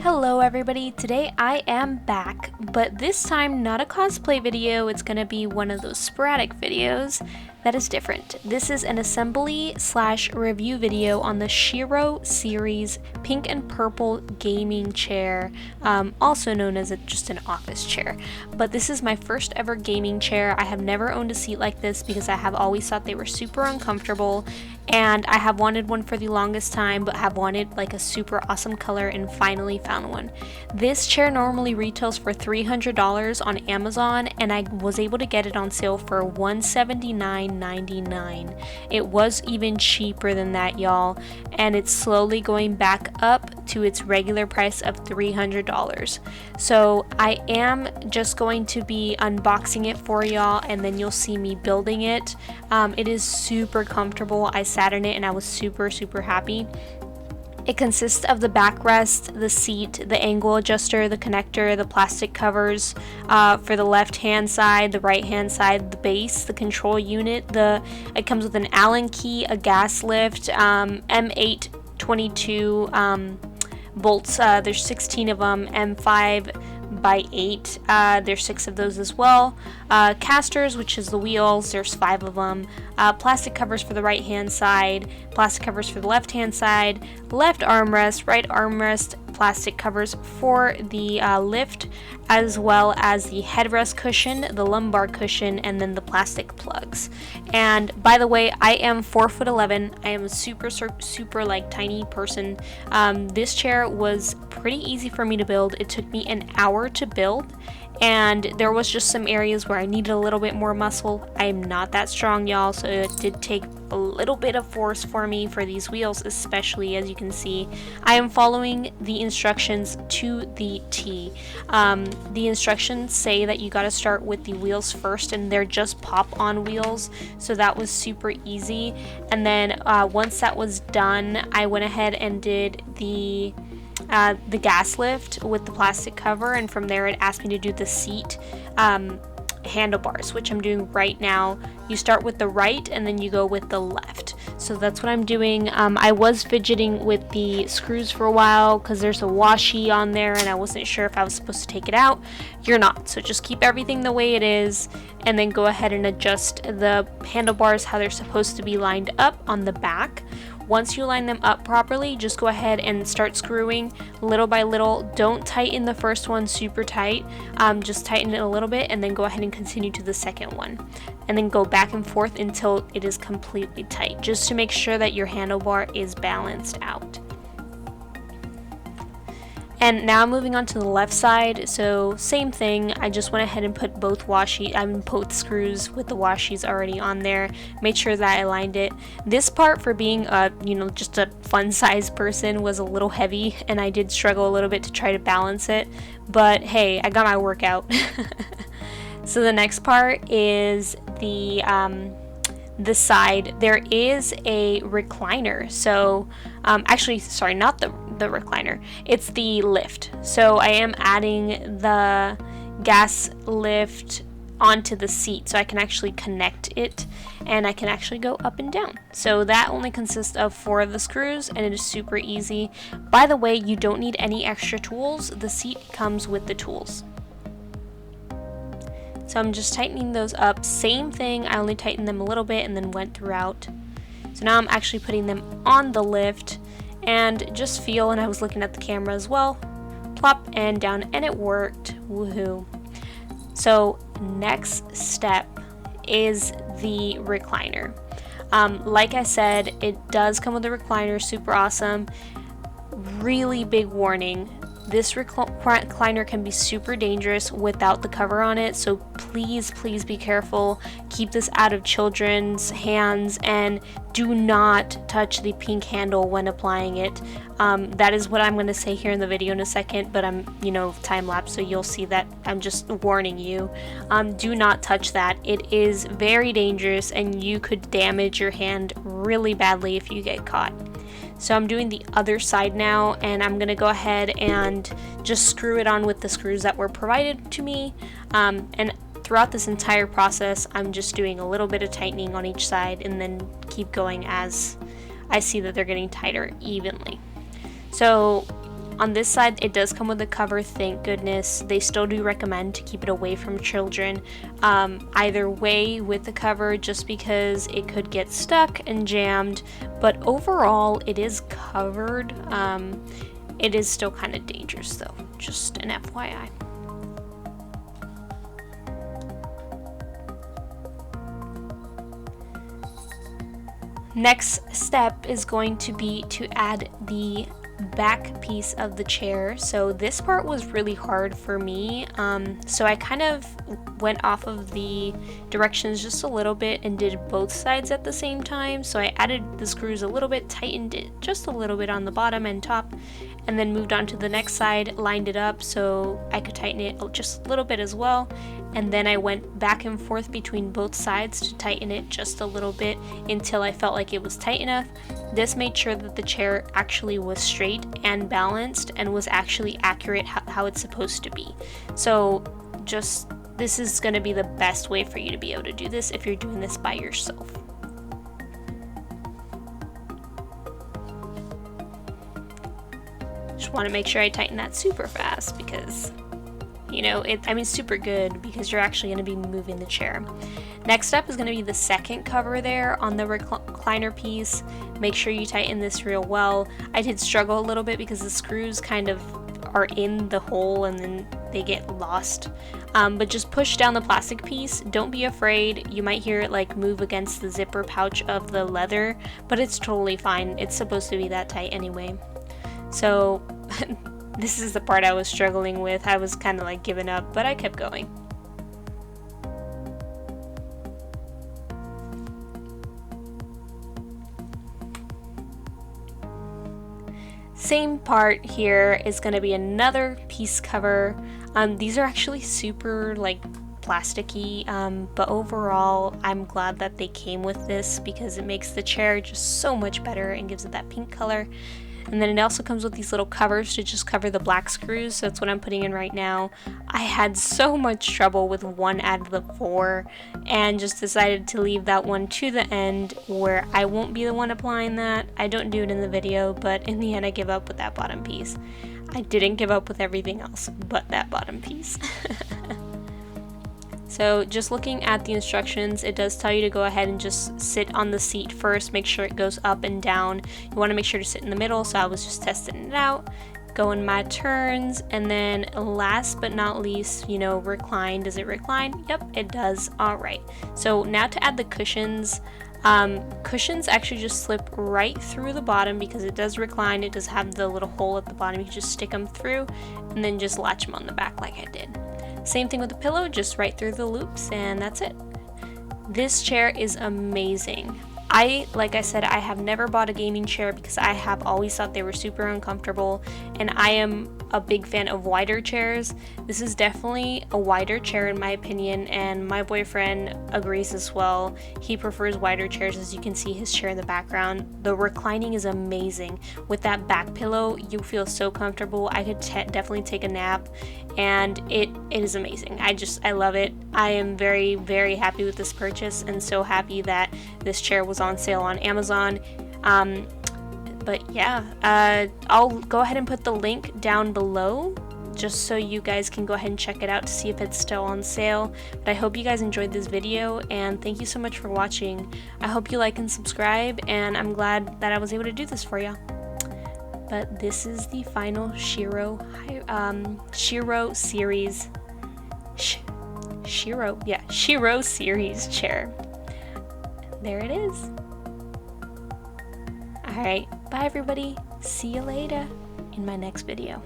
Hello everybody, today I am back, but this time not a cosplay video, it's gonna be one of those sporadic videos that is different. This is an assembly / review video on the Shero series pink and purple gaming chair, also known as just an office chair. But this is my first ever gaming chair. I have never owned a seat like this because I have always thought they were super uncomfortable, and I have wanted one for the longest time, but have wanted like a super awesome color and finally found one. This chair normally retails for $300 on Amazon, and I was able to get it on sale for $179.99. It was even cheaper than that, y'all, and it's slowly going back up to its regular price of $300. So I am just going to be unboxing it for y'all, and then you'll see me building it. It is super comfortable. I sat in it and I was super happy. It consists of the backrest, the seat, the angle adjuster, the connector, the plastic covers for the left hand side, the right hand side, the base, the control unit. It comes with an Allen key, a gas lift, M822 bolts. There's 16 of them, M5x8. There's 6 of those as well. Casters, which is the wheels, there's 5 of them. Plastic covers for the right hand side, plastic covers for the left hand side, left armrest, right armrest, plastic covers for the lift, as well as the headrest cushion, the lumbar cushion, and then the plastic plugs. And by the way, I am 4'11". I am a super like tiny person. This chair was pretty easy for me to build. It took me an hour to build, and there was just some areas where I needed a little bit more muscle. I am not that strong, y'all, so it did take a little bit of force for me for these wheels, especially. As you can see, I am following the instructions to the T. The instructions say that you got to start with the wheels first, and they're just pop-on wheels, so that was super easy. And then once that was done, I went ahead and did the gas lift with the plastic cover, and from there it asked me to do the seat handlebars, which I'm doing right now. You start with the right and then you go with the left, so that's what I'm doing. I was fidgeting with the screws for a while because there's a washi on there and I wasn't sure if I was supposed to take it out. You're not, so just keep everything the way it is, and then go ahead and adjust the handlebars how they're supposed to be lined up on the back. Once you line them up properly, just go ahead and start screwing little by little. Don't tighten the first one super tight, just tighten it a little bit, and then go ahead and continue to the second one, and then go back and forth until it is completely tight, just to make sure that your handlebar is balanced out. And now moving on to the left side, so same thing. I just went ahead and put both screws with the washis already on there. Made sure that I aligned it. This part, for being just a fun size person, was a little heavy, and I did struggle a little bit to try to balance it. But hey, I got my workout. So the next part is the side. There is a recliner. So actually, sorry, not the recliner, it's the lift. So I am adding the gas lift onto the seat so I can actually connect it, and I can actually go up and down. So that only consists of 4 of the screws, and it is super easy. By the way, you don't need any extra tools. The seat comes with the tools. So I'm just tightening those up. Same thing, I only tightened them a little bit and then went throughout. So now I'm actually putting them on the lift, and just feel, and I was looking at the camera as well, plop and down, and it worked. Woohoo. So next step is the recliner. Like I said, it does come with a recliner, super awesome. Really big warning, this recliner can be super dangerous without the cover on it, so please be careful. Keep this out of children's hands, and do not touch the pink handle when applying it. That is what I'm going to say here in the video in a second, but I'm time lapse, so you'll see that I'm just warning you. Do not touch that. It is very dangerous, and you could damage your hand really badly if you get caught. So I'm doing the other side now, and I'm gonna go ahead and just screw it on with the screws that were provided to me. And throughout this entire process, I'm just doing a little bit of tightening on each side, and then keep going as I see that they're getting tighter evenly. So On this side, it does come with a cover, thank goodness. They still do recommend to keep it away from children, either way with the cover, just because it could get stuck and jammed, but overall it is covered. It is still kind of dangerous though, just an FYI. Next step is going to be to add the back piece of the chair. So this part was really hard for me, so I kind of went off of the directions just a little bit and did both sides at the same time. So I added the screws a little bit, tightened it just a little bit on the bottom and top, and then moved on to the next side, lined it up so I could tighten it just a little bit as well, and then I went back and forth between both sides to tighten it just a little bit until I felt like it was tight enough. This made sure that the chair actually was straight and balanced and was actually accurate how it's supposed to be. So this is going to be the best way for you to be able to do this if you're doing this by yourself. Just want to make sure I tighten that super fast because, you know, super good, because you're actually going to be moving the chair. Next up is going to be the second cover there on the recliner piece. Make sure you tighten this real well. I did struggle a little bit because the screws kind of are in the hole and then they get lost. But just push down the plastic piece. Don't be afraid. You might hear it like move against the zipper pouch of the leather, but it's totally fine. It's supposed to be that tight anyway. So this is the part I was struggling with. I was kind of like giving up, but I kept going. Same part here is going to be another piece cover. These are actually super like plasticky, but overall I'm glad that they came with this because it makes the chair just so much better and gives it that pink color. And then it also comes with these little covers to just cover the black screws, so that's what I'm putting in right now. I had so much trouble with one out of the 4 and just decided to leave that one to the end where I won't be the one applying that. I don't do it in the video, but in the end I give up with that bottom piece. I didn't give up with everything else but that bottom piece. So just looking at the instructions, it does tell you to go ahead and just sit on the seat first, make sure it goes up and down. You want to make sure to sit in the middle, so I was just testing it out, going my turns, and then last but not least, you know, recline. Does it recline? Yep, it does. All right. So now to add the cushions. Cushions actually just slip right through the bottom because it does recline. It does have the little hole at the bottom. You can just stick them through and then just latch them on the back like I did. Same thing with the pillow, just right through the loops, and that's it. This chair is amazing. Like I said, I have never bought a gaming chair because I have always thought they were super uncomfortable, and I am a big fan of wider chairs. This is definitely a wider chair in my opinion, and my boyfriend agrees as well. He prefers wider chairs, as you can see his chair in the background. The reclining is amazing. With that back pillow, you feel so comfortable. I could definitely take a nap, and it is amazing. I love it. I am very, very happy with this purchase, and so happy that this chair was on sale on Amazon. But yeah, I'll go ahead and put the link down below just so you guys can go ahead and check it out to see if it's still on sale. But I hope you guys enjoyed this video, and thank you so much for watching. I hope you like and subscribe, and I'm glad that I was able to do this for you. But this is the final Shero series Shero series chair. There it is. Alright, bye everybody. See you later in my next video.